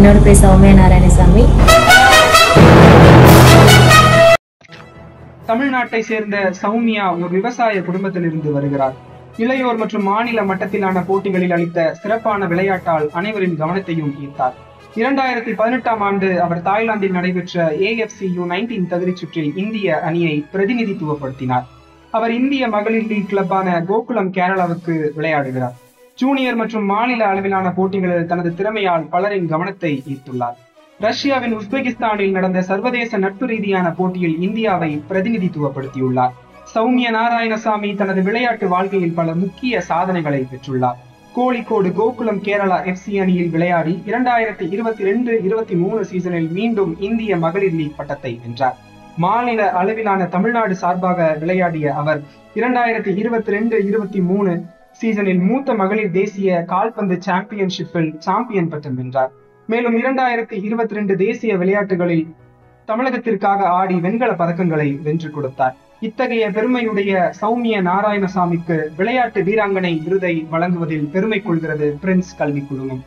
என்னோட பேர் சௌமியா நாராயணசாமி. தமிழ்நாட்டை சேர்ந்த சௌமியா ஒரு விவசாய குடும்பத்திலிருந்து வருகிறார். இளையோர் மற்றும் மாநில மட்டத்திலான போட்டிகளில் அளித்த சிறப்பான விளையாட்டால் அனைவரின் கவனத்தையும் ஈர்த்தார். 2018ஆம் ஆண்டு அவர் தாய்லாந்தில் நடைபெற்ற AFC U19 தகுதிச் சுற்றில் இந்திய அணியை பிரதிநிதித்துவப்படுத்தினார். அவர் இந்திய மகளிர் லீக் கிளப்பான கோகுலம் கேரளாவுக்கு விளையாடுகிறார். ஜூனியர் மற்றும் மாநில அளவிலான போட்டிகளில் தனது திறமையால் பலரின் கவனத்தை ஈர்த்துள்ளார். ரஷ்யாவின் உஸ்பெகிஸ்தானில் நடந்த சர்வதேச நட்பு ரீதியான போட்டியில் இந்தியாவை பிரதிநிதித்துவப்படுத்தியுள்ளார். சௌமியா நாராயணசாமி தனது விளையாட்டு வாழ்க்கையில் பல முக்கிய சாதனைகளை பெற்றுள்ளார். கோழிக்கோடு கோகுலம் கேரளா FC அணியில் விளையாடி 2022-23 சீசனில் மீண்டும் இந்திய மகளிர் லீக் பட்டத்தை வென்றார். மாநில அளவிலான தமிழ்நாடு சார்பாக விளையாடிய அவர் 2022-23 சீசனில் மூத்த மகளிர் தேசிய கால்பந்து சாம்பியன்ஷிப்பில் சாம்பியன் பட்டம் வென்றார். மேலும் 2022 தேசிய விளையாட்டுகளில் தமிழகத்திற்காக ஆடி வெண்கல பதக்கங்களை வென்று கொடுத்தார். இத்தகைய பெருமையுடைய சௌமியா நாராயணசாமிக்கு விளையாட்டு வீராங்கனை விருதை வழங்குவதில் பெருமை கொள்கிறது பிரின்ஸ் கல்வி குழுமம்.